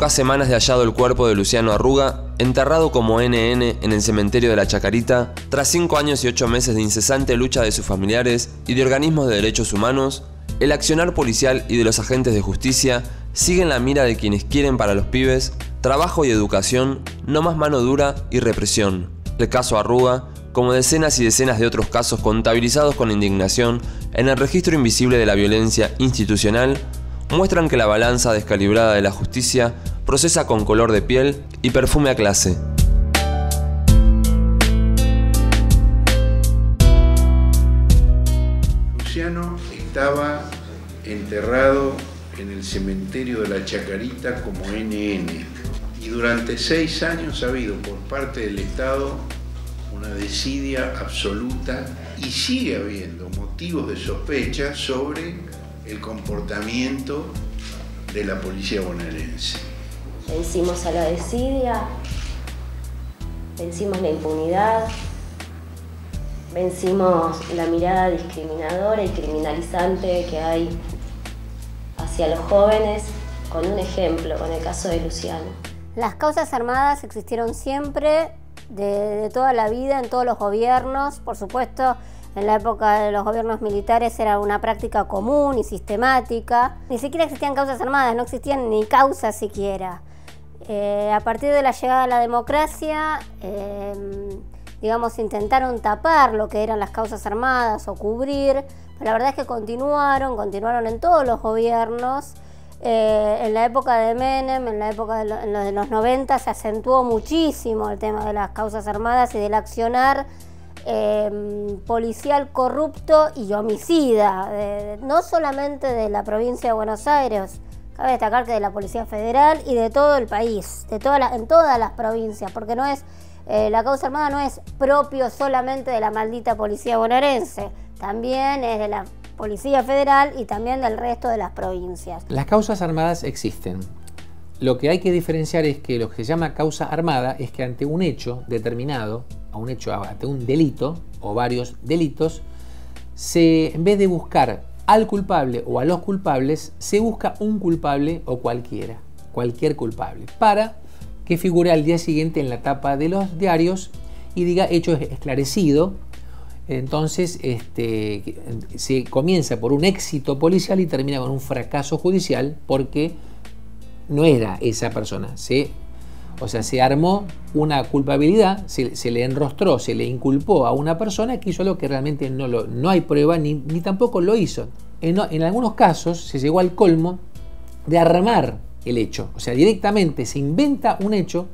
pocas semanas de hallado el cuerpo de Luciano Arruga, enterrado como NN en el cementerio de la Chacarita, tras 5 años y 8 meses de incesante lucha de sus familiares y de organismos de derechos humanos, el accionar policial y de los agentes de justicia sigue en la mira de quienes quieren para los pibes trabajo y educación, no más mano dura y represión. El caso Arruga, como decenas y decenas de otros casos contabilizados con indignación en el registro invisible de la violencia institucional, muestran que la balanza descalibrada de la justicia procesa con color de piel y perfume a clase. Luciano estaba enterrado en el cementerio de la Chacarita como NN y durante 6 años ha habido por parte del Estado una desidia absoluta y sigue habiendo motivos de sospecha sobre el comportamiento de la policía bonaerense. Vencimos a la desidia, vencimos la impunidad, vencimos la mirada discriminadora y criminalizante que hay hacia los jóvenes con un ejemplo, con el caso de Luciano. Las causas armadas existieron siempre, de toda la vida, en todos los gobiernos. Por supuesto, en la época de los gobiernos militares era una práctica común y sistemática. Ni siquiera existían causas armadas, no existían ni causas siquiera. A partir de la llegada de la democracia, digamos, intentaron tapar lo que eran las causas armadas o cubrir, pero la verdad es que continuaron en todos los gobiernos. En la época de Menem, en la época de los 90, se acentuó muchísimo el tema de las causas armadas y del accionar policial corrupto y homicida, no solamente de la provincia de Buenos Aires, cabe destacar que de la Policía Federal y de todo el país, en todas las provincias, porque no es la causa armada no es propio solamente de la maldita policía bonaerense, también es de la Policía Federal y también del resto de las provincias. Las causas armadas existen. Lo que hay que diferenciar es que lo que se llama causa armada es que ante un hecho determinado, ante un delito o varios delitos, en vez de buscar al culpable o a los culpables, se busca un culpable o cualquier culpable, para que figure al día siguiente en la tapa de los diarios y diga hecho esclarecido. Entonces se comienza por un éxito policial y termina con un fracaso judicial porque no era esa persona. Se armó una culpabilidad, se le enrostró, se le inculpó a una persona que hizo algo que realmente no hay prueba ni tampoco lo hizo. En algunos casos se llegó al colmo de armar el hecho. O sea, directamente se inventa un hecho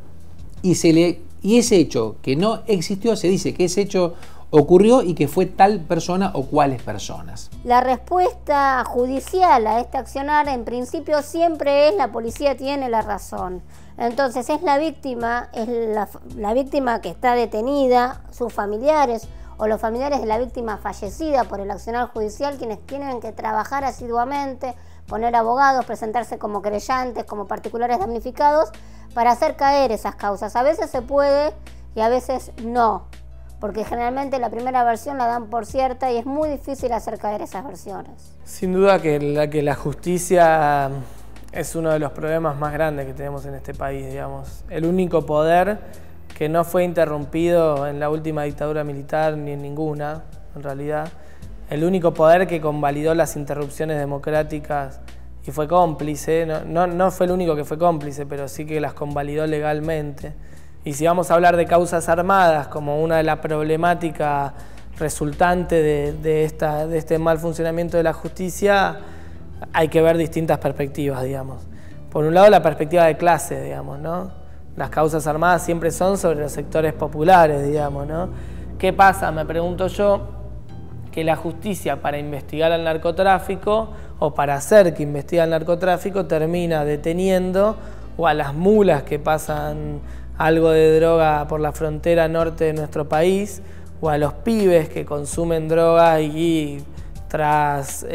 y ese hecho que no existió, se dice que ese hecho ocurrió y que fue tal persona o cuáles personas. La respuesta judicial a este accionar en principio siempre es la policía tiene la razón. Entonces es la víctima que está detenida, sus familiares o los familiares de la víctima fallecida por el accionar judicial quienes tienen que trabajar asiduamente, poner abogados, presentarse como querellantes, como particulares damnificados para hacer caer esas causas. A veces se puede y a veces no, porque generalmente la primera versión la dan por cierta y es muy difícil hacer caer esas versiones. Sin duda que la justicia es uno de los problemas más grandes que tenemos en este país, digamos. El único poder que no fue interrumpido en la última dictadura militar ni en ninguna, en realidad. El único poder que convalidó las interrupciones democráticas y fue cómplice, no fue el único que fue cómplice, pero sí que las convalidó legalmente. Y si vamos a hablar de causas armadas como una de las problemáticas resultantes de este mal funcionamiento de la justicia, hay que ver distintas perspectivas, digamos. Por un lado, la perspectiva de clase, digamos, ¿no? Las causas armadas siempre son sobre los sectores populares, digamos, ¿no? ¿Qué pasa? Me pregunto yo, que la justicia para investigar al narcotráfico o para hacer que investigue al narcotráfico termina deteniendo o a las mulas que pasan algo de droga por la frontera norte de nuestro país o a los pibes que consumen droga y tras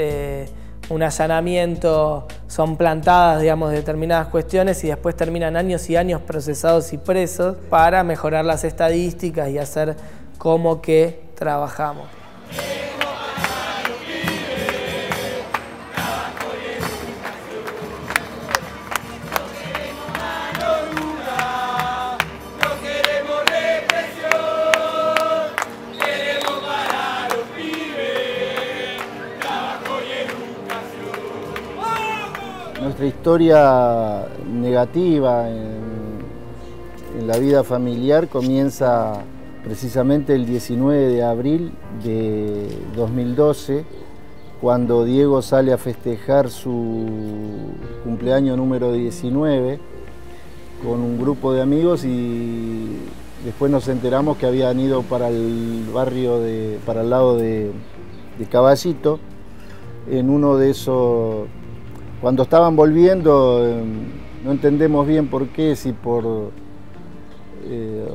un allanamiento son plantadas, digamos, determinadas cuestiones y después terminan años y años procesados y presos para mejorar las estadísticas y hacer como que trabajamos. Nuestra historia negativa en la vida familiar comienza precisamente el 19 de abril de 2012, cuando Diego sale a festejar su cumpleaños número 19 con un grupo de amigos, y después nos enteramos que habían ido para el barrio, para el lado de Caballito. En uno de esos, cuando estaban volviendo, no entendemos bien por qué, si por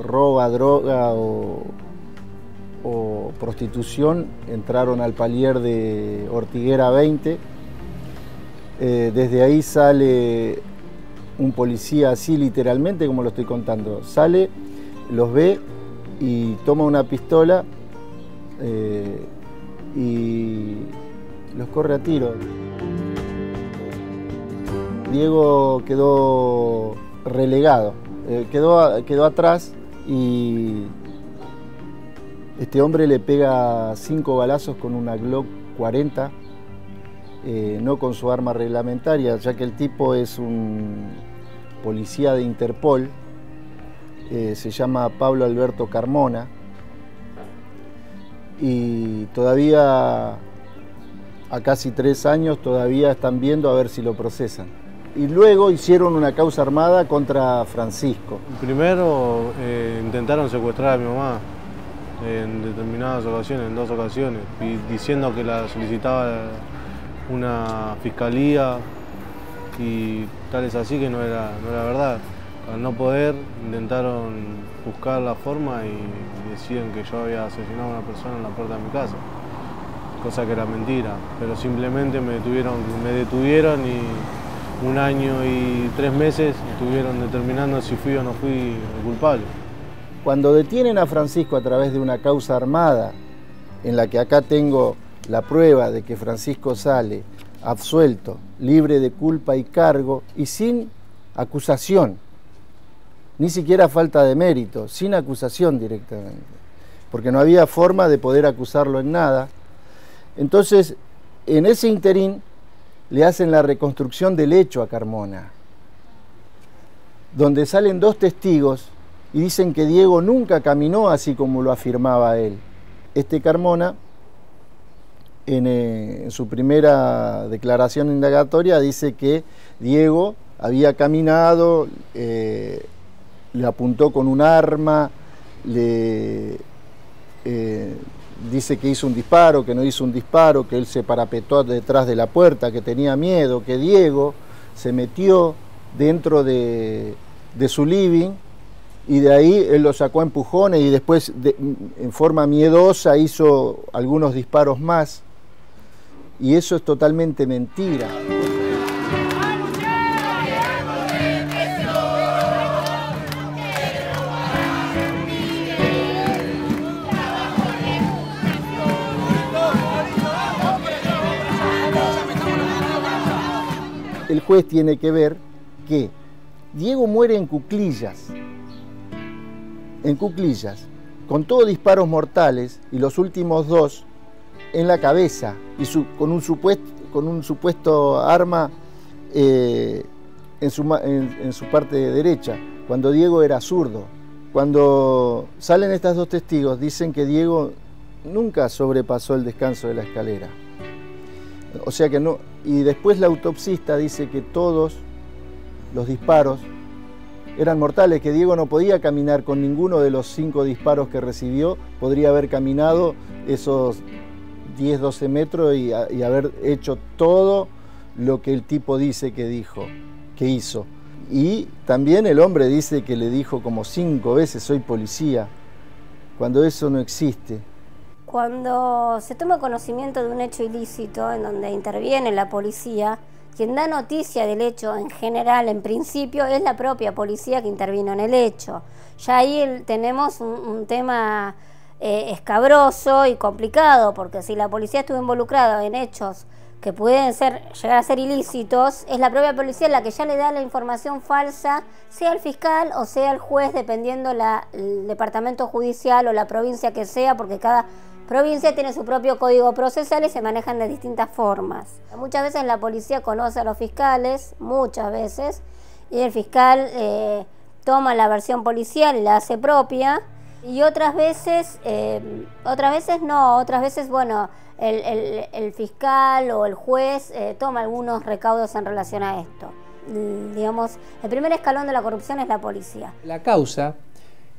roba, droga o prostitución, entraron al palier de Ortiguera 20. Desde ahí sale un policía, así literalmente como lo estoy contando, sale, los ve y toma una pistola y los corre a tiro. Diego quedó relegado, quedó atrás, y este hombre le pega 5 balazos con una Glock 40, no con su arma reglamentaria, ya que el tipo es un policía de Interpol, se llama Pablo Alberto Carmona, y todavía, a casi 3 años, todavía están viendo a ver si lo procesan. Y luego hicieron una causa armada contra Francisco. Primero intentaron secuestrar a mi mamá en determinadas ocasiones, en 2 ocasiones, diciendo que la solicitaba una fiscalía, y tal es así que no era verdad. Al no poder, intentaron buscar la forma y decían que yo había asesinado a una persona en la puerta de mi casa, cosa que era mentira, pero simplemente me detuvieron y 1 año y 3 meses estuvieron determinando si fui o no fui el culpable. Cuando detienen a Francisco a través de una causa armada, en la que acá tengo la prueba de que Francisco sale absuelto, libre de culpa y cargo y sin acusación, ni siquiera falta de mérito, sin acusación directamente, porque no había forma de poder acusarlo en nada. Entonces, en ese interín, le hacen la reconstrucción del hecho a Carmona, donde salen 2 testigos y dicen que Diego nunca caminó así como lo afirmaba él. Este Carmona, en su primera declaración indagatoria, dice que Diego había caminado, le apuntó con un arma, dice que hizo un disparo, que no hizo un disparo, que él se parapetó detrás de la puerta, que tenía miedo, que Diego se metió dentro de su living, y de ahí él lo sacó a empujones, y después en forma miedosa hizo algunos disparos más, y eso es totalmente mentira. El juez tiene que ver que Diego muere en cuclillas, con todos disparos mortales, y los últimos 2 en la cabeza, y con un supuesto arma en su parte derecha, cuando Diego era zurdo. Cuando salen estas 2 testigos, dicen que Diego nunca sobrepasó el descanso de la escalera. O sea que no, y después la autopsista dice que todos los disparos eran mortales, que Diego no podía caminar con ninguno de los 5 disparos que recibió, podría haber caminado esos 10, 12 metros y haber hecho todo lo que el tipo dice que hizo. Y también el hombre dice que le dijo como 5 veces soy policía, cuando eso no existe. Cuando se toma conocimiento de un hecho ilícito en donde interviene la policía, quien da noticia del hecho en general, en principio, es la propia policía que intervino en el hecho. Ya ahí tenemos un tema escabroso y complicado, porque si la policía estuvo involucrada en hechos que pueden llegar a ser ilícitos, es la propia policía la que ya le da la información falsa, sea el fiscal o sea el juez, dependiendo el departamento judicial o la provincia que sea, porque cada provincia tiene su propio código procesal y se manejan de distintas formas. Muchas veces la policía conoce a los fiscales, muchas veces, y el fiscal toma la versión policial y la hace propia, y otras veces no, otras veces, bueno, el fiscal o el juez toma algunos recaudos en relación a esto. Digamos, el primer escalón de la corrupción es la policía. La causa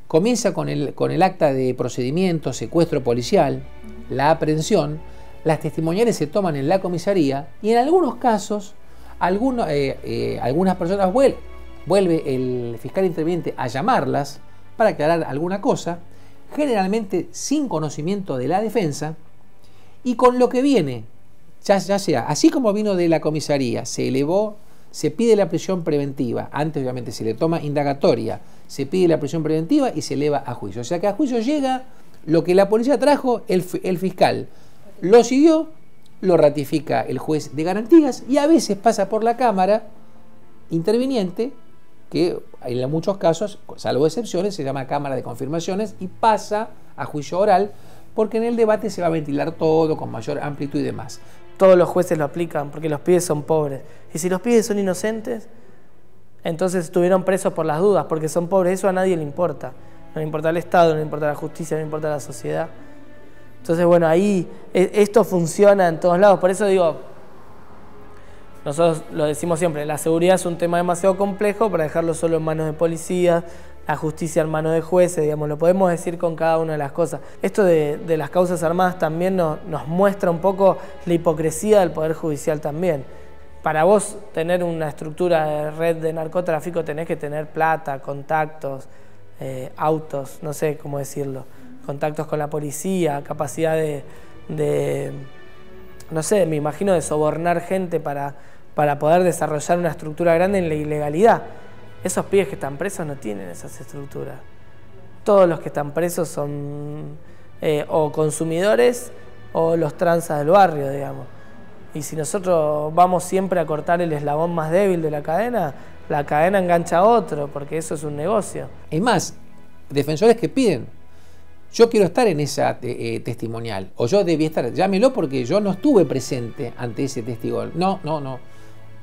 comienza con el acta de procedimiento, secuestro policial, la aprehensión, las testimoniales se toman en la comisaría y en algunos casos algunas personas vuelve el fiscal interviniente a llamarlas para aclarar alguna cosa, generalmente sin conocimiento de la defensa, y con lo que viene, ya sea, así como vino de la comisaría, se elevó, se pide la prisión preventiva, antes obviamente se le toma indagatoria, se pide la prisión preventiva y se eleva a juicio. O sea que a juicio llega lo que la policía trajo, el fiscal lo siguió, lo ratifica el juez de garantías y a veces pasa por la cámara interviniente, que en muchos casos, salvo excepciones, se llama cámara de confirmaciones y pasa a juicio oral, porque en el debate se va a ventilar todo con mayor amplitud y demás. Todos los jueces lo aplican porque los pibes son pobres. Y si los pibes son inocentes, entonces estuvieron presos por las dudas, porque son pobres. Eso a nadie le importa. No le importa al Estado, no le importa la justicia, no le importa la sociedad. Entonces, bueno, ahí esto funciona en todos lados. Por eso digo, nosotros lo decimos siempre, la seguridad es un tema demasiado complejo para dejarlo solo en manos de policías, la justicia en manos de jueces, digamos, lo podemos decir con cada una de las cosas. Esto de las causas armadas también nos muestra un poco la hipocresía del Poder Judicial también. Para vos tener una estructura de red de narcotráfico tenés que tener plata, contactos, autos, no sé cómo decirlo, contactos con la policía, capacidad de no sé, me imagino de sobornar gente para poder desarrollar una estructura grande en la ilegalidad. Esos pibes que están presos no tienen esas estructuras. Todos los que están presos son o consumidores o los tranzas del barrio, digamos. Y si nosotros vamos siempre a cortar el eslabón más débil de la cadena engancha a otro, porque eso es un negocio. Es más, defensores que piden, yo quiero estar en esa testimonial, o yo debía estar, llámelo porque yo no estuve presente ante ese testigo. No.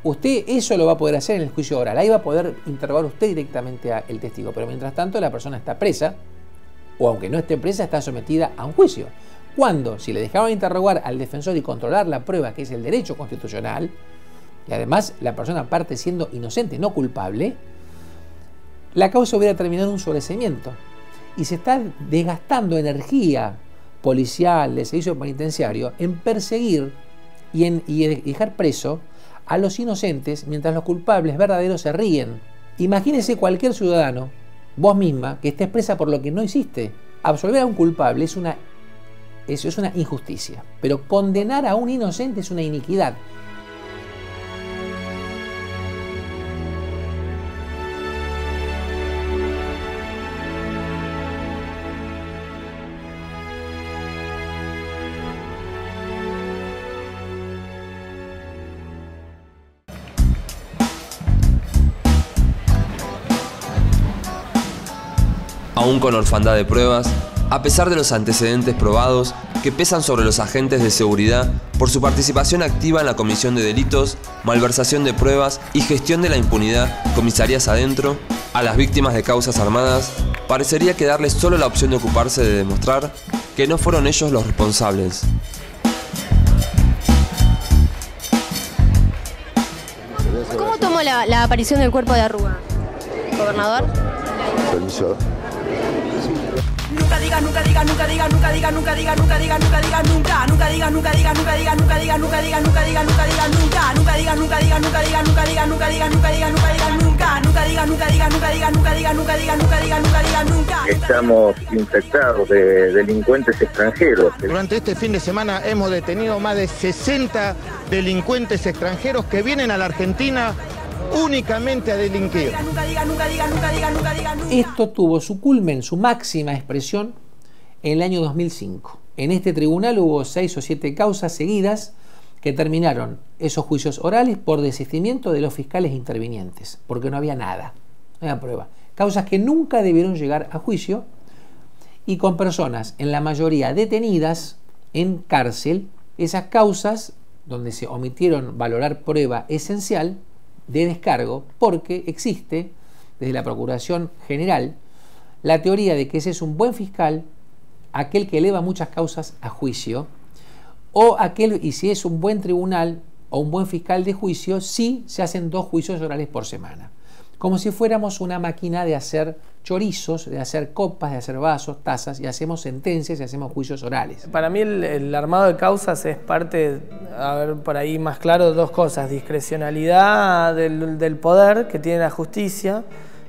Usted eso lo va a poder hacer en el juicio oral, ahí va a poder interrogar usted directamente al testigo, pero mientras tanto la persona está presa, o aunque no esté presa, está sometida a un juicio. Cuando, si le dejaban interrogar al defensor y controlar la prueba, que es el derecho constitucional, y además la persona parte siendo inocente, no culpable, la causa hubiera terminado en un sobreseimiento. Y se está desgastando energía policial, del servicio penitenciario, en perseguir y dejar preso a los inocentes, mientras los culpables verdaderos se ríen. Imagínese cualquier ciudadano, vos misma, que estés presa por lo que no hiciste. Absolver a un culpable es una injusticia, pero condenar a un inocente es una iniquidad. Aún con orfandad de pruebas, a pesar de los antecedentes probados que pesan sobre los agentes de seguridad por su participación activa en la comisión de delitos, malversación de pruebas y gestión de la impunidad comisarías adentro, a las víctimas de causas armadas parecería quedarles solo la opción de ocuparse de demostrar que no fueron ellos los responsables. ¿Cómo tomó la aparición del cuerpo de Arruga, gobernador? Permiso. Nunca diga, nunca diga, nunca diga, nunca diga, nunca diga, nunca diga, nunca diga, nunca, nunca diga, nunca diga, nunca diga, nunca diga, nunca diga, nunca diga, nunca diga, nunca, nunca diga, nunca diga, nunca diga, nunca diga, nunca diga, nunca diga, nunca diga, nunca, nunca diga, nunca diga, nunca diga, nunca diga, nunca diga, nunca diga, nunca diga, nunca. Estamos infectados de delincuentes extranjeros. Durante este fin de semana hemos detenido más de 60 delincuentes extranjeros que vienen a la Argentina únicamente a delinquir. Esto tuvo su culmen, su máxima expresión en el año 2005. En este tribunal hubo 6 o 7 causas seguidas que terminaron esos juicios orales por desistimiento de los fiscales intervinientes, porque no había nada, no había prueba. Causas que nunca debieron llegar a juicio y con personas, en la mayoría detenidas, en cárcel, esas causas donde se omitieron valorar prueba esencial de descargo, porque existe desde la Procuración General la teoría de que ese es un buen fiscal, aquel que eleva muchas causas a juicio, o aquel, y si es un buen tribunal o un buen fiscal de juicio, sí se hacen 2 juicios orales por semana. Como si fuéramos una máquina de hacer chorizos, de hacer copas, de hacer vasos, tazas, y hacemos sentencias y hacemos juicios orales. Para mí el armado de causas es parte, a ver por ahí más claro, 2 cosas: discrecionalidad del poder que tiene la justicia,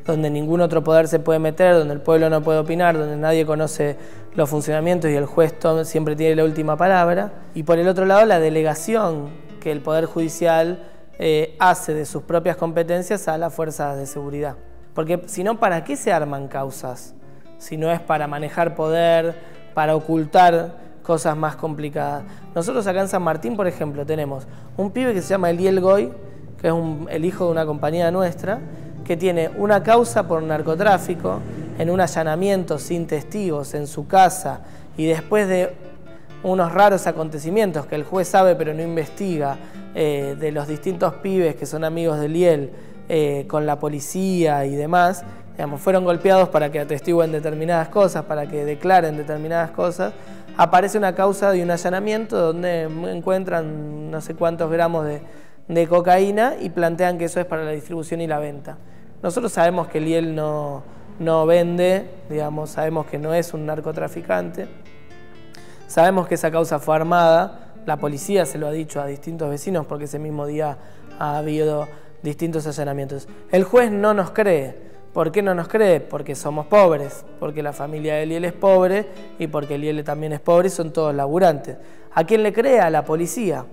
donde ningún otro poder se puede meter, donde el pueblo no puede opinar, donde nadie conoce los funcionamientos y el juez siempre tiene la última palabra. Y por el otro lado, la delegación que el Poder Judicial hace de sus propias competencias a las fuerzas de seguridad. Porque si no, ¿para qué se arman causas? Si no es para manejar poder, para ocultar cosas más complicadas. Nosotros acá en San Martín, por ejemplo, tenemos un pibe que se llama Eliel Goy, que es el hijo de una compañera nuestra, que tiene una causa por narcotráfico en un allanamiento sin testigos en su casa, y después de unos raros acontecimientos que el juez sabe pero no investiga, de los distintos pibes que son amigos de Eliel con la policía y demás, digamos, fueron golpeados para que atestiguen determinadas cosas, para que declaren determinadas cosas. Aparece una causa de un allanamiento donde encuentran no sé cuántos gramos de cocaína y plantean que eso es para la distribución y la venta. Nosotros sabemos que Eliel no vende, digamos, sabemos que no es un narcotraficante, sabemos que esa causa fue armada, la policía se lo ha dicho a distintos vecinos porque ese mismo día ha habido distintos allanamientos. El juez no nos cree. ¿Por qué no nos cree? Porque somos pobres, porque la familia de Eliel es pobre y porque Eliel también es pobre y son todos laburantes. ¿A quién le cree? A la policía.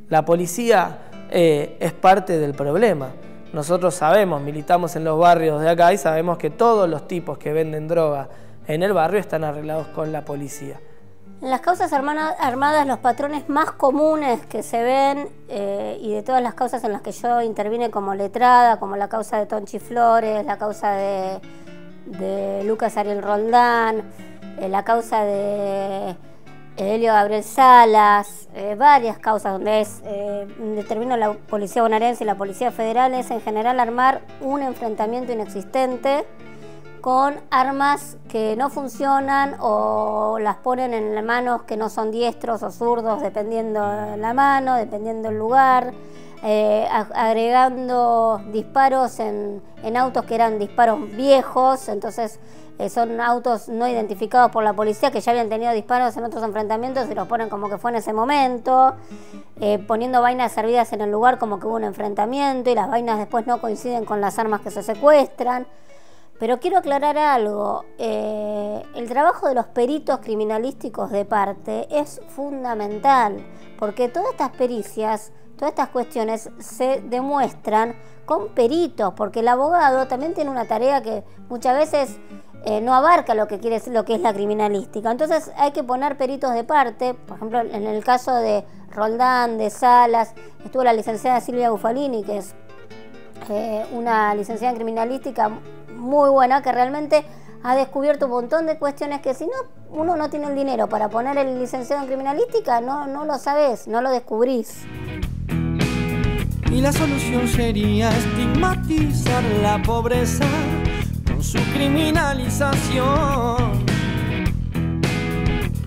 La policía es parte del problema. Nosotros sabemos, militamos en los barrios de acá y sabemos que todos los tipos que venden droga en el barrio están arreglados con la policía. En las causas armadas, los patrones más comunes que se ven, y de todas las causas en las que yo intervine como letrada, como la causa de Tonchi Flores, la causa de Lucas Ariel Roldán, la causa de Helio Gabriel Salas, varias causas donde intervino la Policía Bonaerense y la Policía Federal, es en general armar un enfrentamiento inexistente con armas que no funcionan o las ponen en manos que no son diestros o zurdos, dependiendo la mano, dependiendo el lugar, agregando disparos en autos que eran disparos viejos, entonces son autos no identificados por la policía que ya habían tenido disparos en otros enfrentamientos y los ponen como que fue en ese momento, poniendo vainas servidas en el lugar como que hubo un enfrentamiento y las vainas después no coinciden con las armas que se secuestran. Pero quiero aclarar algo, el trabajo de los peritos criminalísticos de parte es fundamental, porque todas estas pericias, todas estas cuestiones se demuestran con peritos, porque el abogado también tiene una tarea que muchas veces no abarca lo que es la criminalística. Entonces hay que poner peritos de parte, por ejemplo en el caso de Roldán, de Salas, estuvo la licenciada Silvia Bufalini, que es una licenciada en criminalística muy buena, que realmente ha descubierto un montón de cuestiones que si no uno no tiene el dinero para poner el licenciado en criminalística, no lo sabés, no lo descubrís. Y la solución sería estigmatizar la pobreza con su criminalización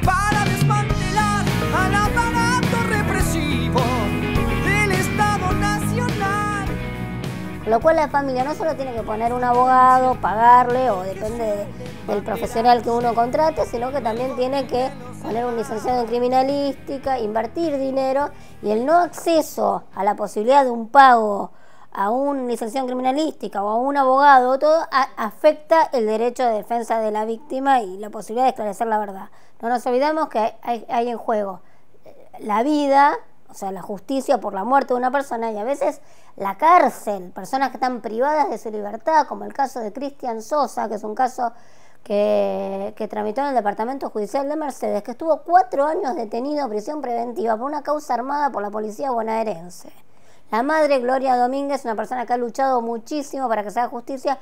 para desmantelar al aparato represivo del Estado Nacional. Lo cual la familia no solo tiene que poner un abogado, pagarle, o depende del profesional que uno contrate, sino que también tiene que poner un licenciado en criminalística, invertir dinero, y el no acceso a la posibilidad de un pago a un licenciado en criminalística o a un abogado, todo afecta el derecho de defensa de la víctima y la posibilidad de esclarecer la verdad. No nos olvidemos que hay en juego la vida, o sea, la justicia por la muerte de una persona, y a veces la cárcel, personas que están privadas de su libertad, como el caso de Cristian Sosa, que es un caso que tramitó en el Departamento Judicial de Mercedes, que estuvo 4 años detenido en prisión preventiva por una causa armada por la policía bonaerense. La madre, Gloria Domínguez, una persona que ha luchado muchísimo para que se haga justicia,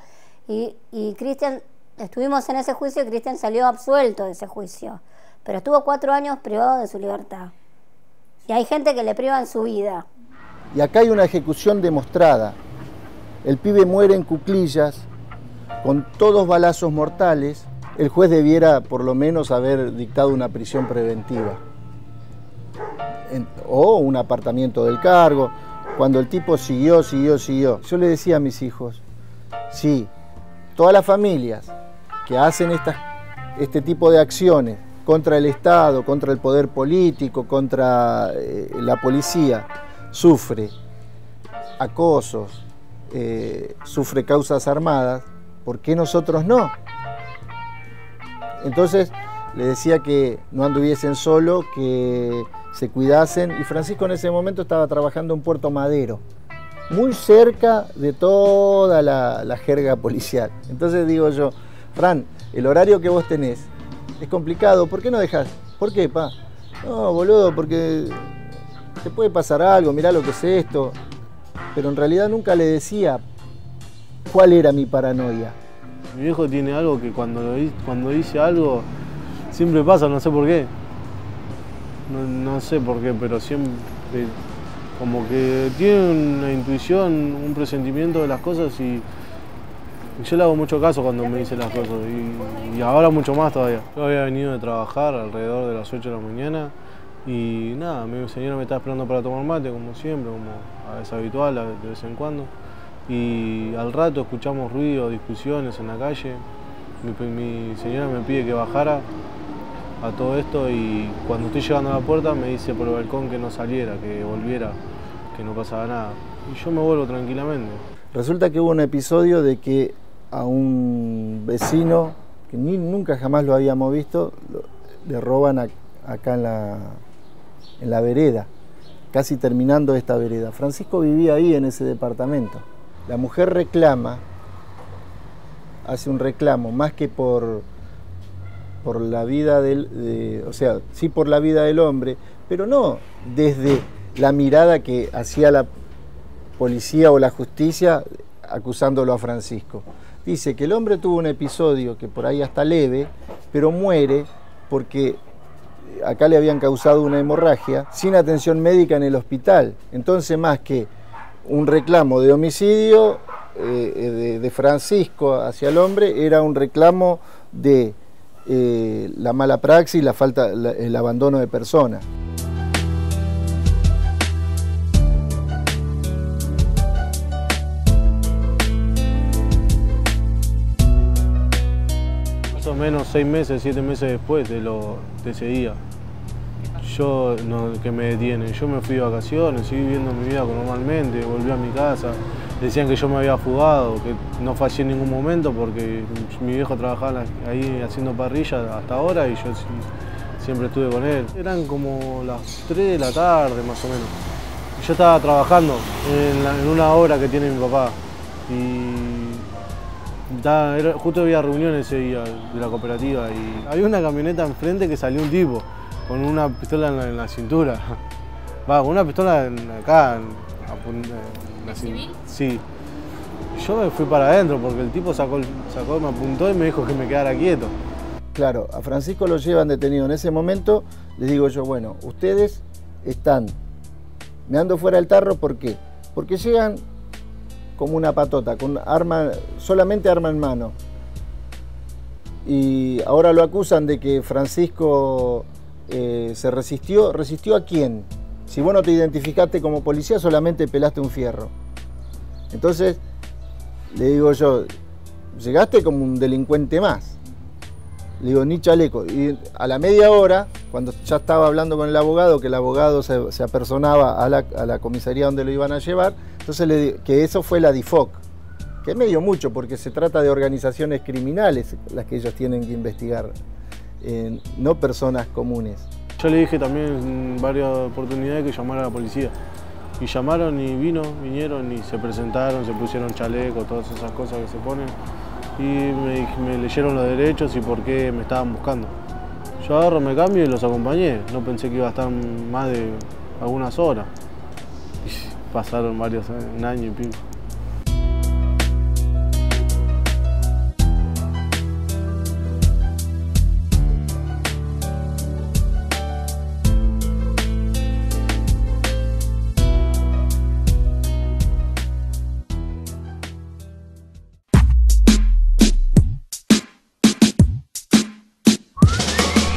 y Cristian Estuvimos en ese juicio y Cristian salió absuelto de ese juicio, pero estuvo 4 años privado de su libertad. Y hay gente que le privan su vida. Y acá hay una ejecución demostrada. El pibe muere en cuclillas, con todos balazos mortales. El juez debiera por lo menos haber dictado una prisión preventiva. O un apartamiento del cargo. Cuando el tipo siguió. Yo le decía a mis hijos, sí, todas las familias que hacen este tipo de acciones contra el Estado, contra el poder político, contra la policía, sufre acosos, sufre causas armadas, ¿por qué nosotros no? Entonces le decía que no anduviesen solo, que se cuidasen, y Francisco en ese momento estaba trabajando en Puerto Madero, muy cerca de toda la jerga policial. Entonces digo yo, Fran, el horario que vos tenés es complicado, ¿por qué no dejás? ¿Por qué, pa? No, boludo, porque te puede pasar algo, mirá lo que es esto. Pero en realidad nunca le decía cuál era mi paranoia. Mi viejo tiene algo que cuando dice algo siempre pasa, no sé por qué. No sé por qué, pero siempre como que tiene una intuición, un presentimiento de las cosas y yo le hago mucho caso cuando me dice las cosas y ahora mucho más todavía. Yo había venido de trabajar alrededor de las 8 de la mañana y nada, mi señora me estaba esperando para tomar mate como siempre, como es habitual de vez en cuando. Y al rato escuchamos ruido, discusiones en la calle. Mi señora me pide que bajara a todo esto y cuando estoy llegando a la puerta me dice por el balcón que no saliera, que volviera, que no pasaba nada. Y yo me vuelvo tranquilamente. Resulta que hubo un episodio de que a un vecino, que nunca jamás lo habíamos visto, le roban acá en la vereda, casi terminando esta vereda. Francisco vivía ahí en ese departamento. La mujer reclama, hace un reclamo, más que por la vida o sea, sí por la vida del hombre, pero no desde la mirada que hacía la policía o la justicia acusándolo a Francisco. Dice que el hombre tuvo un episodio que por ahí hasta leve, pero muere porque acá le habían causado una hemorragia sin atención médica en el hospital. Entonces, más que un reclamo de homicidio de Francisco hacia el hombre, era un reclamo de la mala praxis, el abandono de personas. Más o menos 6 meses, 7 meses después de ese día, que me detienen. Yo me fui de vacaciones, seguí viviendo mi vida normalmente, volví a mi casa. Decían que yo me había fugado, que no fallé en ningún momento porque mi viejo trabajaba ahí haciendo parrilla hasta ahora y yo siempre estuve con él. Eran como las 3 de la tarde más o menos. Yo estaba trabajando en una obra que tiene mi papá y justo había reunión ese día de la cooperativa y había una camioneta enfrente que salió un tipo con una pistola en la cintura. Va, con una pistola acá. ¿La civil? Sí. Yo me fui para adentro porque el tipo me apuntó y me dijo que me quedara quieto. Claro, a Francisco lo llevan detenido. En ese momento les digo yo, bueno, ustedes están meando fuera del tarro, ¿por qué? Porque llegan como una patota, con solamente arma en mano. Y ahora lo acusan de que Francisco se resistió. ¿Resistió a quién? Si vos no te identificaste como policía, solamente pelaste un fierro. Entonces, le digo yo, llegaste como un delincuente más. Le digo, ni chaleco. Y a la media hora, cuando ya estaba hablando con el abogado, que el abogado se apersonaba a la comisaría donde lo iban a llevar, entonces le digo que eso fue la DIFOC, que es medio mucho, porque se trata de organizaciones criminales las que ellos tienen que investigar, no personas comunes. Yo le dije también en varias oportunidades que llamara a la policía. Y llamaron y vinieron y se presentaron, se pusieron chaleco, todas esas cosas que se ponen. Y me leyeron los derechos y por qué me estaban buscando. Yo agarro, me cambio y los acompañé. No pensé que iba a estar más de algunas horas. Y pasaron un año y pico.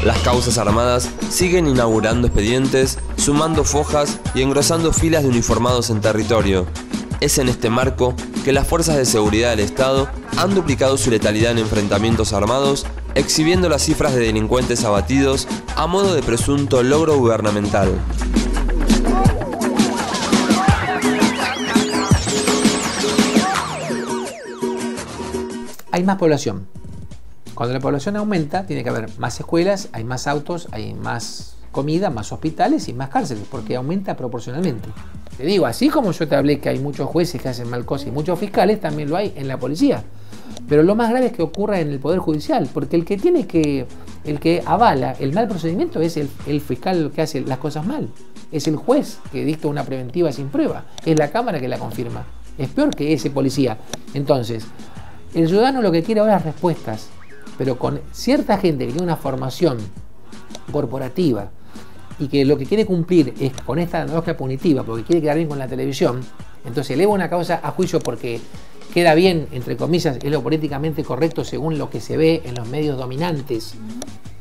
Las causas armadas siguen inaugurando expedientes, sumando fojas y engrosando filas de uniformados en territorio. Es en este marco que las fuerzas de seguridad del Estado han duplicado su letalidad en enfrentamientos armados, exhibiendo las cifras de delincuentes abatidos a modo de presunto logro gubernamental. Hay más población. Cuando la población aumenta, tiene que haber más escuelas, hay más autos, hay más comida, más hospitales y más cárceles, porque aumenta proporcionalmente. Te digo, así como yo te hablé que hay muchos jueces que hacen mal cosas y muchos fiscales, también lo hay en la policía. Pero lo más grave es que ocurra en el Poder Judicial, porque el que avala el mal procedimiento es el fiscal que hace las cosas mal. Es el juez que dicta una preventiva sin prueba. Es la Cámara que la confirma. Es peor que ese policía. Entonces, el ciudadano lo que quiere ahora es respuestas, pero con cierta gente que tiene una formación corporativa y que lo que quiere cumplir es con esta lógica punitiva, porque quiere quedar bien con la televisión, entonces eleva una causa a juicio porque queda bien, entre comillas, es lo políticamente correcto según lo que se ve en los medios dominantes.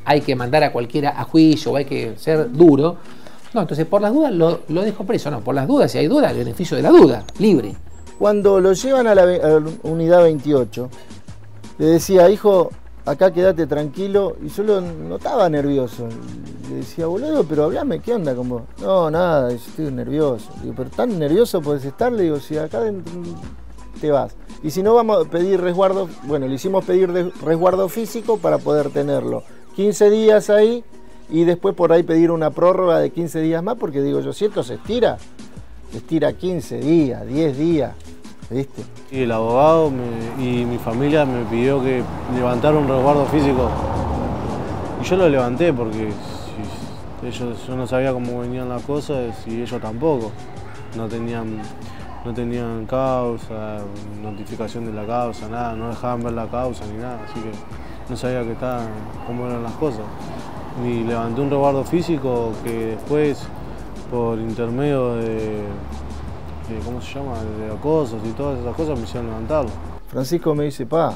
Hay que mandar a cualquiera a juicio o hay que ser duro. No, entonces por las dudas lo dejo preso. No, por las dudas, si hay duda, el beneficio de la duda, libre. Cuando lo llevan a la unidad 28, le decía, hijo, acá quédate tranquilo, y yo lo notaba nervioso. Le decía, boludo, pero hablame, ¿qué onda? Como, no, nada, yo estoy nervioso. Digo, pero tan nervioso podés estar, le digo, si acá dentro te vas. Y si no, vamos a pedir resguardo, bueno, le hicimos pedir resguardo físico para poder tenerlo 15 días ahí, y después por ahí pedir una prórroga de 15 días más, porque digo yo, si esto se estira 15 días, 10 días, ¿viste? Y el abogado y mi familia me pidió que levantara un resguardo físico. Y yo lo levanté porque yo no sabía cómo venían las cosas y ellos tampoco. No tenían causa, notificación de la causa, nada, no dejaban ver la causa ni nada, así que no sabía cómo eran las cosas. Y levanté un resguardo físico que después, por intermedio de ¿cómo se llama?, de acosos y todas esas cosas, me hicieron levantarlo. Francisco me dice, pa,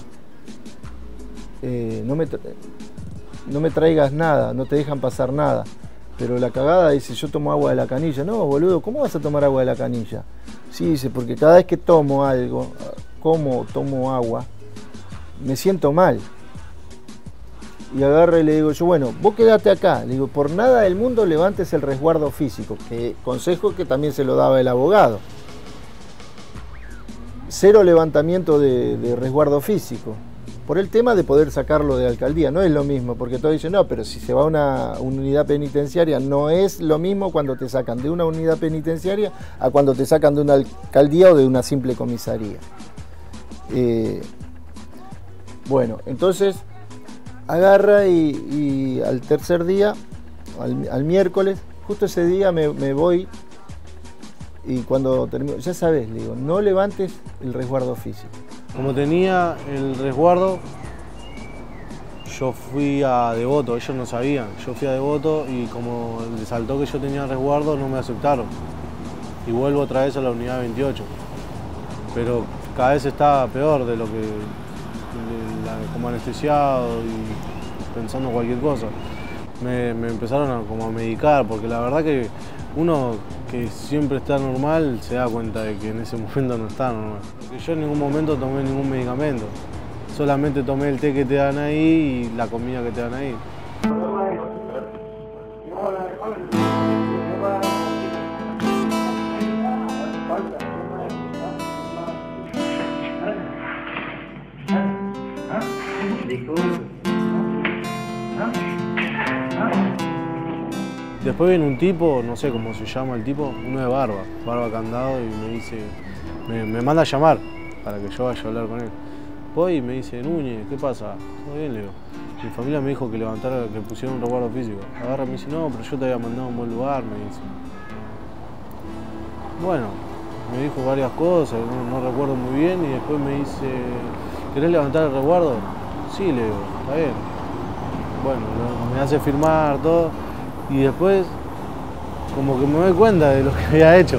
no me traigas nada, no te dejan pasar nada. Pero la cagada dice, yo tomo agua de la canilla. No, boludo, ¿cómo vas a tomar agua de la canilla? Sí, dice, porque cada vez que tomo algo, tomo agua, me siento mal. Y agarro y le digo yo, bueno, vos quedate acá. Le digo, por nada del mundo levantes el resguardo físico, que consejo que también se lo daba el abogado. 0 levantamiento de resguardo físico, por el tema de poder sacarlo de alcaldía. No es lo mismo, porque todos dicen, no, pero si se va a una unidad penitenciaria, no es lo mismo cuando te sacan de una unidad penitenciaria a cuando te sacan de una alcaldía o de una simple comisaría. Bueno, entonces agarra y al tercer día, al miércoles, justo ese día me voy. Y cuando termino, ya sabes, le digo, no levantes el resguardo físico. Como tenía el resguardo, yo fui a Devoto, ellos no sabían. Yo fui a Devoto y como les saltó que yo tenía resguardo, no me aceptaron. Y vuelvo otra vez a la unidad 28. Pero cada vez está peor de lo que, como anestesiado y pensando cualquier cosa. Me empezaron a medicar, porque la verdad que uno que siempre está normal se da cuenta de que en ese momento no está normal. Porque yo en ningún momento tomé ningún medicamento, solamente tomé el té que te dan ahí y la comida que te dan ahí. Después viene un tipo, no sé cómo se llama el tipo, uno de barba candado, y me dice, me manda a llamar para que yo vaya a hablar con él. Voy y me dice, Núñez, ¿qué pasa? Todo bien, le digo. Mi familia me dijo que levantara, que pusiera un resguardo físico. Agarra y me dice, no, pero yo te había mandado a un buen lugar, me dice. Bueno, me dijo varias cosas, no recuerdo muy bien, y después me dice, ¿querés levantar el resguardo? Sí, le digo, está bien. Bueno, me hace firmar todo. Y después, como que me doy cuenta de lo que había hecho.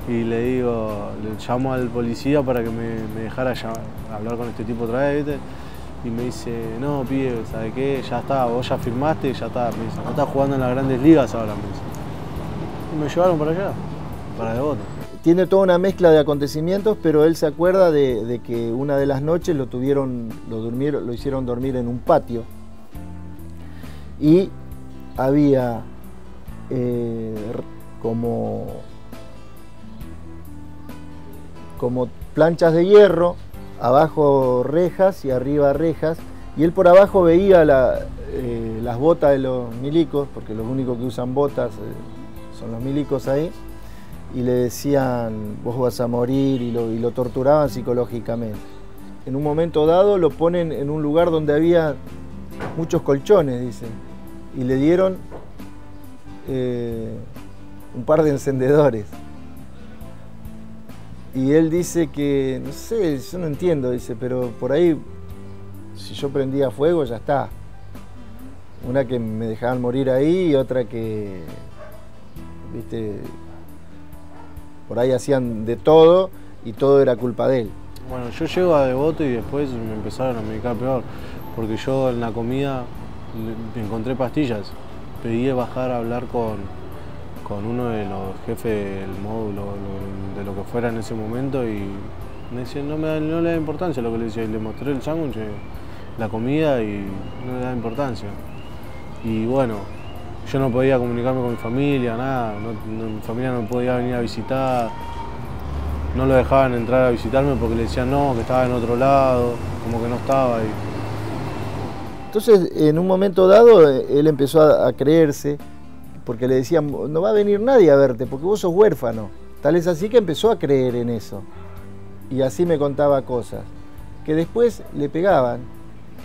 Y le digo, le llamo al policía para que me dejara hablar con este tipo otra vez, ¿viste? Y me dice, no, pibe, ¿sabes qué? Ya está, vos ya firmaste, ya está. Me dice, no estás jugando en las grandes ligas ahora, me dice. Y me llevaron para allá, para Devoto. Tiene toda una mezcla de acontecimientos, pero él se acuerda de que una de las noches lo hicieron dormir en un patio. Y había como planchas de hierro, abajo rejas y arriba rejas, y él por abajo veía las botas de los milicos, porque los únicos que usan botas son los milicos ahí, y le decían, vos vas a morir, y lo torturaban psicológicamente. En un momento dado lo ponen en un lugar donde había muchos colchones, dicen, y le dieron un par de encendedores. Y él dice que, no sé, yo no entiendo, dice, pero por ahí, si yo prendía fuego, ya está. Una que me dejaban morir ahí y otra que, viste, por ahí hacían de todo y todo era culpa de él. Bueno, yo llego a Devoto y después me empezaron a medicar peor, porque yo en la comida encontré pastillas. Pedí bajar a hablar con uno de los jefes del módulo, de lo que fuera en ese momento, y me decía, no le da importancia lo que le decía, y le mostré el sándwich, la comida, y no le da importancia. Y bueno, yo no podía comunicarme con mi familia, nada, mi familia no me podía venir a visitar, no lo dejaban entrar a visitarme porque le decían no, que estaba en otro lado, como que no estaba ahí. Entonces, en un momento dado, él empezó a creerse, porque le decían, no va a venir nadie a verte, porque vos sos huérfano. Tal es así que empezó a creer en eso. Y así me contaba cosas. Que después le pegaban,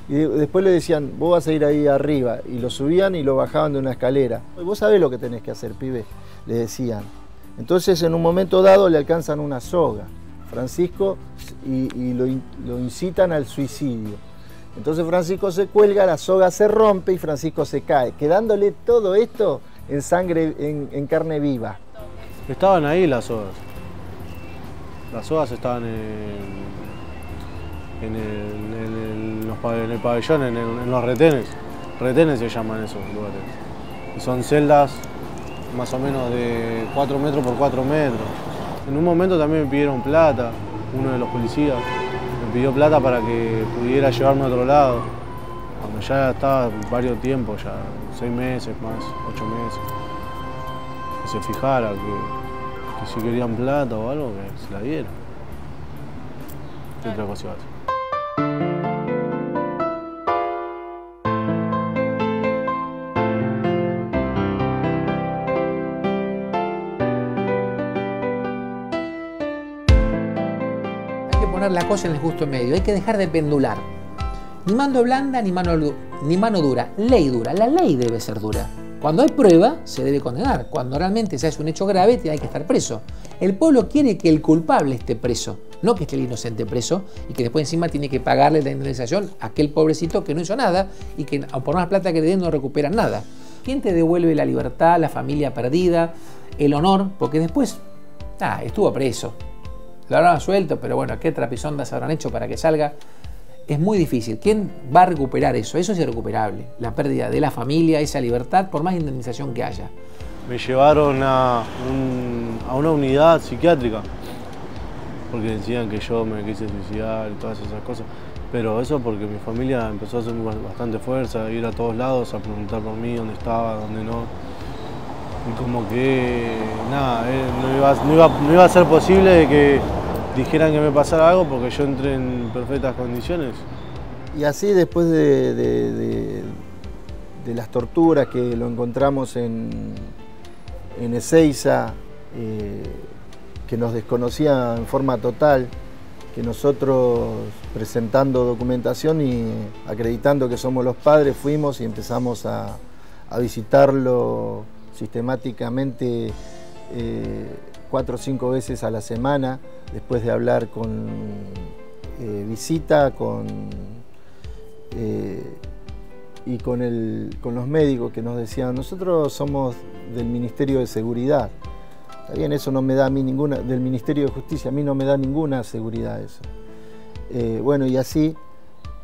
y después le decían, vos vas a ir ahí arriba, y lo subían y lo bajaban de una escalera. Vos sabés lo que tenés que hacer, pibe, le decían. Entonces, en un momento dado, le alcanzan una soga, Francisco, y lo incitan al suicidio. Entonces Francisco se cuelga, la soga se rompe y Francisco se cae, quedándole todo esto en sangre, en carne viva. Estaban ahí las sogas. Las sogas estaban en el pabellón, en los retenes. Retenes se llaman esos lugares. Y son celdas más o menos de 4 metros por 4 metros. En un momento también me pidieron plata, uno de los policías. Me pidió plata para que pudiera llevarme a otro lado. Cuando ya estaba varios tiempos, ya 6 meses más, 8 meses. Que se fijara que si querían plata o algo, que se la diera. ¿Qué otra cosa iba a hacer? La cosa en el justo medio, hay que dejar de pendular. Ni mano blanda ni mano dura, ley dura. La ley debe ser dura. Cuando hay prueba, se debe condenar. Cuando realmente se hace un hecho grave, hay que estar preso. El pueblo quiere que el culpable esté preso, no que esté el inocente preso y que después encima tiene que pagarle la indemnización a aquel pobrecito que no hizo nada y que por más plata que le den no recuperan nada. ¿Quién te devuelve la libertad, la familia perdida, el honor? Porque después, estuvo preso. Lo habrán suelto, pero bueno, ¿qué trapisondas habrán hecho para que salga? Es muy difícil. ¿Quién va a recuperar eso? Eso es irrecuperable. La pérdida de la familia, esa libertad, por más indemnización que haya. Me llevaron a una unidad psiquiátrica, porque decían que yo me quise suicidar y todas esas cosas. Pero eso porque mi familia empezó a hacer bastante fuerza, ir a todos lados a preguntar por mí, dónde estaba, dónde no. Y como que, nada, no iba a ser posible de que dijeran que me pasara algo porque yo entré en perfectas condiciones. Y así después de las torturas que lo encontramos en Ezeiza, que nos desconocía en forma total, que nosotros presentando documentación y acreditando que somos los padres fuimos y empezamos a visitarlo sistemáticamente 4 o 5 veces a la semana, después de hablar con visita y con los médicos que nos decían, nosotros somos del Ministerio de Seguridad. Está bien, eso no me da a mí ninguna, del Ministerio de Justicia, a mí no me da ninguna seguridad eso. Bueno, y así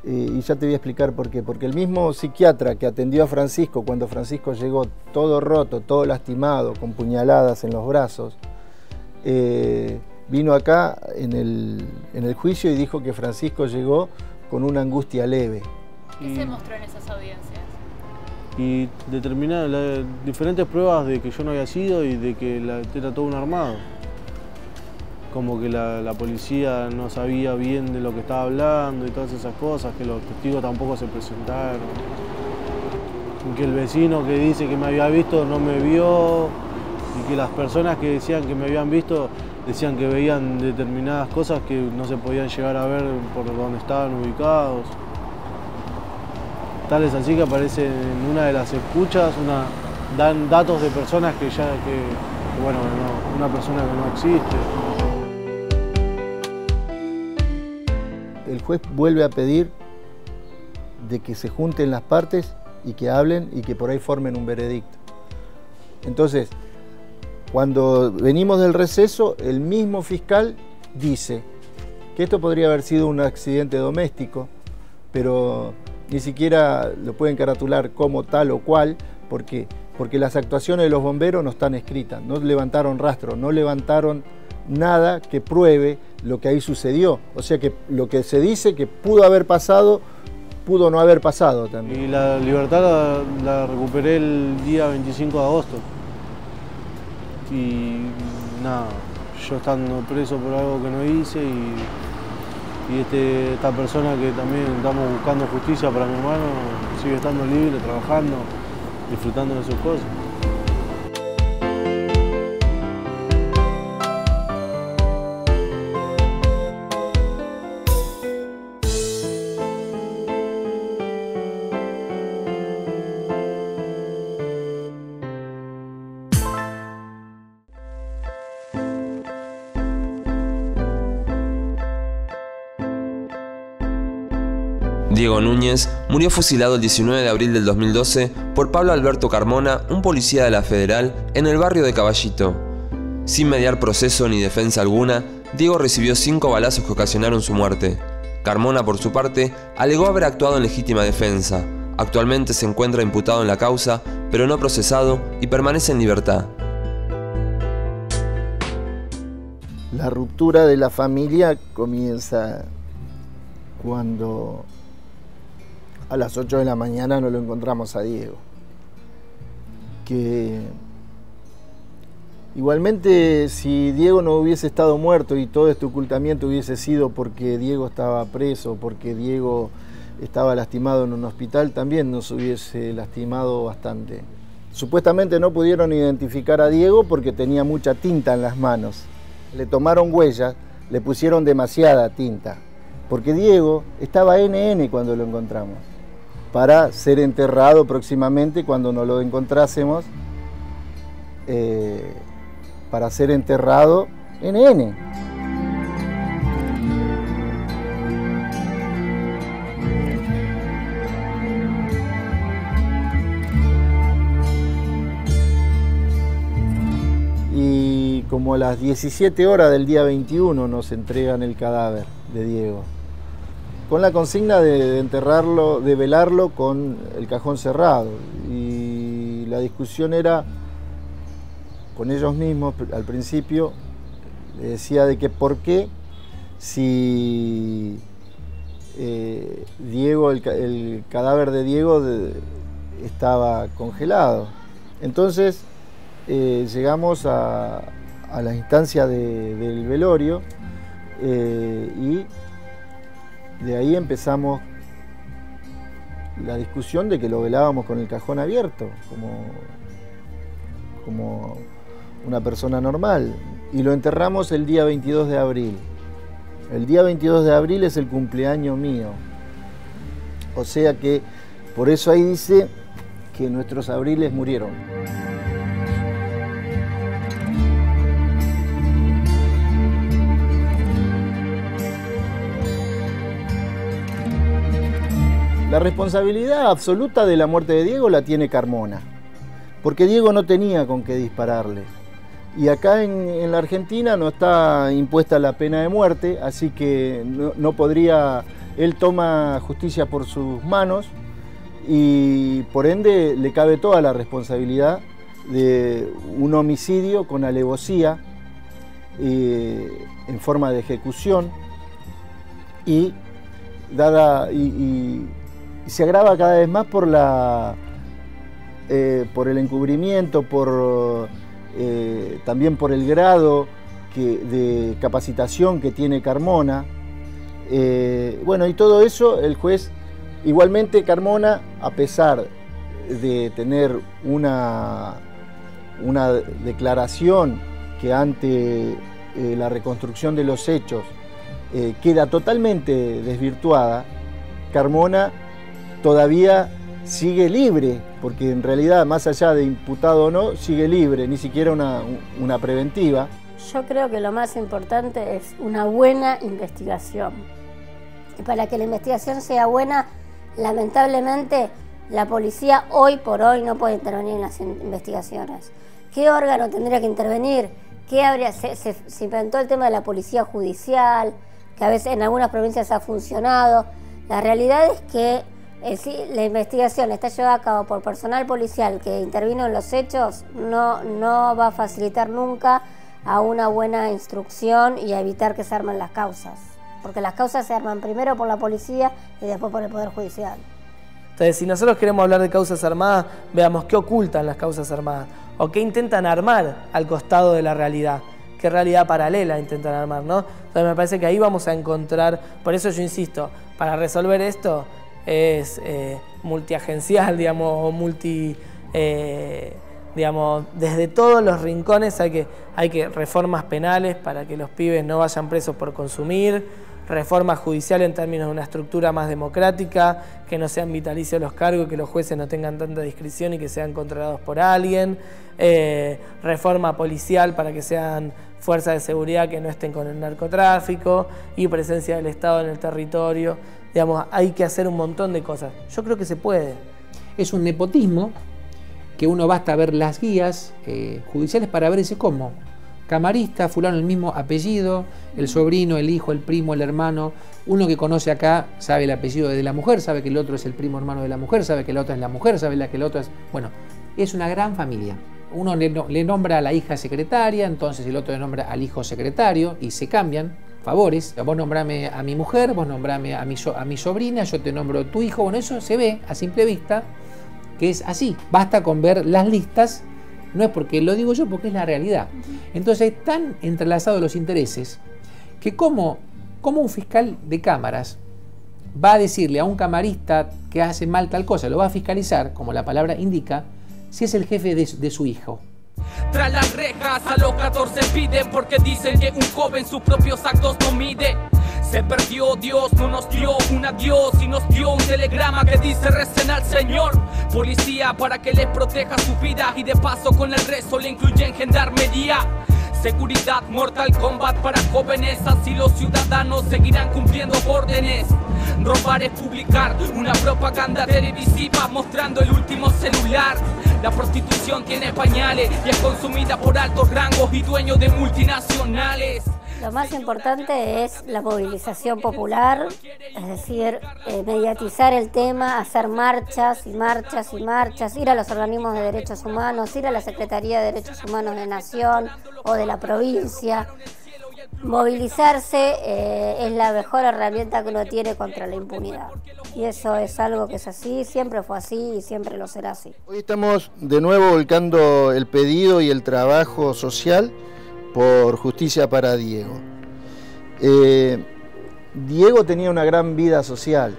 y ya te voy a explicar por qué. Porque el mismo psiquiatra que atendió a Francisco cuando Francisco llegó todo roto, todo lastimado, con puñaladas en los brazos, vino acá en el juicio y dijo que Francisco llegó con una angustia leve. ¿Qué se mostró en esas audiencias? Y determinar diferentes pruebas de que yo no había sido y de que era todo un armado. Como que la policía no sabía bien de lo que estaba hablando y todas esas cosas, que los testigos tampoco se presentaron. Que el vecino que dice que me había visto no me vio, y que las personas que decían que me habían visto decían que veían determinadas cosas que no se podían llegar a ver por donde estaban ubicados. Tal es así que aparece en una de las escuchas, dan datos de personas que bueno, una persona que no existe. El juez vuelve a pedir de que se junten las partes y que hablen y que por ahí formen un veredicto. Entonces, cuando venimos del receso, el mismo fiscal dice que esto podría haber sido un accidente doméstico, pero ni siquiera lo pueden caratular como tal o cual, porque las actuaciones de los bomberos no están escritas, no levantaron rastro, no levantaron nada que pruebe lo que ahí sucedió. O sea que lo que se dice que pudo haber pasado, pudo no haber pasado también. Y la libertad la recuperé el día 25 de agosto. Y nada, yo estando preso por algo que no hice y esta persona que también estamos buscando justicia para mi hermano sigue estando libre, trabajando, disfrutando de sus cosas. Diego Núñez murió fusilado el 19 de abril del 2012 por Pablo Alberto Carmona, un policía de la Federal, en el barrio de Caballito. Sin mediar proceso ni defensa alguna, Diego recibió 5 balazos que ocasionaron su muerte. Carmona, por su parte, alegó haber actuado en legítima defensa. Actualmente se encuentra imputado en la causa, pero no procesado y permanece en libertad. La ruptura de la familia comienza cuando a las 8 de la mañana no lo encontramos a Diego. Que igualmente, si Diego no hubiese estado muerto y todo este ocultamiento hubiese sido porque Diego estaba preso, porque Diego estaba lastimado en un hospital, también nos hubiese lastimado bastante. Supuestamente no pudieron identificar a Diego porque tenía mucha tinta en las manos. Le tomaron huellas, le pusieron demasiada tinta, porque Diego estaba NN cuando lo encontramos, para ser enterrado próximamente cuando nos lo encontrásemos, para ser enterrado NN. Y como a las 17 horas del día 21 nos entregan el cadáver de Diego, con la consigna de enterrarlo, de velarlo con el cajón cerrado. Y la discusión era con ellos mismos al principio, le decía de que por qué si Diego, el cadáver de Diego estaba congelado. Entonces llegamos a la instancia del velorio y de ahí empezamos la discusión de que lo velábamos con el cajón abierto, como una persona normal. Y lo enterramos el día 22 de abril. El día 22 de abril es el cumpleaños mío. O sea que por eso ahí dice que nuestros abriles murieron. La responsabilidad absoluta de la muerte de Diego la tiene Carmona, porque Diego no tenía con qué dispararle. Y acá en la Argentina no está impuesta la pena de muerte, así que no podría él toma justicia por sus manos y por ende le cabe toda la responsabilidad de un homicidio con alevosía en forma de ejecución y se agrava cada vez más por el encubrimiento, también por el grado de capacitación que tiene Carmona. Bueno, y todo eso el juez, igualmente Carmona, a pesar de tener una declaración que ante la reconstrucción de los hechos queda totalmente desvirtuada, Carmona todavía sigue libre, porque en realidad, más allá de imputado o no, sigue libre, ni siquiera una preventiva. Yo creo que lo más importante es una buena investigación. Y para que la investigación sea buena, lamentablemente, la policía hoy por hoy no puede intervenir en las investigaciones. ¿Qué órgano tendría que intervenir? ¿Qué habría? Se inventó el tema de la policía judicial, que a veces en algunas provincias ha funcionado. La realidad es que la investigación está llevada a cabo por personal policial que intervino en los hechos, no va a facilitar nunca a una buena instrucción y a evitar que se armen las causas. Porque las causas se arman primero por la policía y después por el Poder Judicial. Entonces, si nosotros queremos hablar de causas armadas, veamos qué ocultan las causas armadas o qué intentan armar al costado de la realidad, qué realidad paralela intentan armar, ¿no? Entonces me parece que ahí vamos a encontrar, por eso yo insisto, para resolver esto es multiagencial, digamos, digamos, desde todos los rincones hay que reformas penales para que los pibes no vayan presos por consumir, reforma judicial en términos de una estructura más democrática, que no sean vitalicios los cargos, que los jueces no tengan tanta discreción y que sean controlados por alguien, reforma policial para que sean fuerzas de seguridad que no estén con el narcotráfico y presencia del Estado en el territorio. Digamos, hay que hacer un montón de cosas. Yo creo que se puede. Es un nepotismo que uno basta ver las guías judiciales para ver ese cómo. Camarista, fulano el mismo apellido, el sobrino, el hijo, el primo, el hermano. Uno que conoce acá sabe el apellido de la mujer, sabe que el otro es el primo hermano de la mujer, sabe que la otra es la mujer, sabe que el otro es... Bueno, es una gran familia. Uno le nombra a la hija secretaria, entonces el otro le nombra al hijo secretario y se cambian favores. Vos nombrame a mi mujer, vos nombrame a mi sobrina, yo te nombro tu hijo. Bueno, eso se ve a simple vista que es así. Basta con ver las listas. No es porque lo digo yo, porque es la realidad. Entonces están entrelazados los intereses que como un fiscal de cámaras va a decirle a un camarista que hace mal tal cosa, lo va a fiscalizar, como la palabra indica, si es el jefe de su hijo. Tras las rejas a los 14 piden porque dicen que un joven sus propios actos no mide. Se perdió, Dios no nos dio un adiós y nos dio un telegrama que dice recen al Señor. Policía para que les proteja su vida y de paso con el resto le incluyen gendarmería. Seguridad, Mortal Kombat para jóvenes, así los ciudadanos seguirán cumpliendo órdenes. Robar es publicar una propaganda televisiva mostrando el último celular. La prostitución tiene pañales y es consumida por altos rangos y dueños de multinacionales. Lo más importante es la movilización popular, es decir, mediatizar el tema, hacer marchas y marchas y marchas, ir a los organismos de derechos humanos, ir a la Secretaría de Derechos Humanos de Nación o de la provincia. Movilizarse es la mejor herramienta que uno tiene contra la impunidad. Y eso es algo que es así, siempre fue así y siempre lo será así. Hoy estamos de nuevo volcando el pedido y el trabajo social por justicia para Diego. Diego tenía una gran vida social.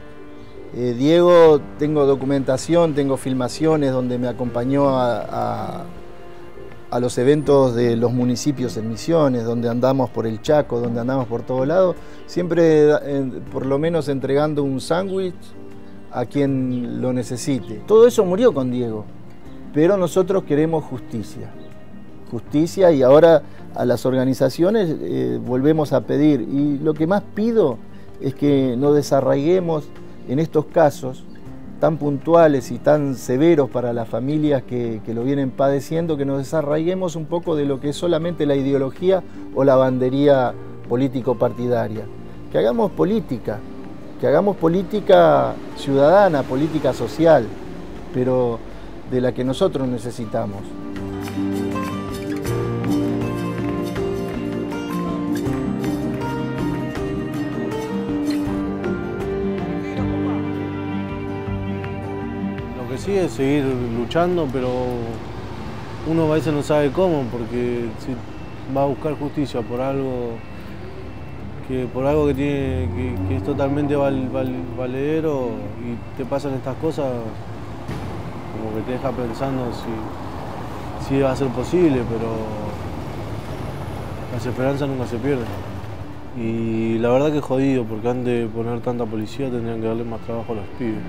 Diego, tengo documentación, tengo filmaciones donde me acompañó a los eventos de los municipios en Misiones, donde andamos por el Chaco, donde andamos por todos lados, siempre por lo menos entregando un sándwich a quien lo necesite. Todo eso murió con Diego, pero nosotros queremos justicia. Justicia, y ahora a las organizaciones volvemos a pedir, y lo que más pido es que no desarraiguemos en estos casos tan puntuales y tan severos para las familias que lo vienen padeciendo, que nos desarraiguemos un poco de lo que es solamente la ideología o la bandería político-partidaria, que hagamos política, que hagamos política ciudadana, política social, pero de la que nosotros necesitamos. Lo que sí es seguir luchando, pero uno a veces no sabe cómo, porque si va a buscar justicia por algo que es totalmente valedero y te pasan estas cosas, como que te deja pensando si va a ser posible, pero las esperanzas nunca se pierden. Y la verdad que es jodido, porque antes de poner tanta policía tendrían que darle más trabajo a los pibes.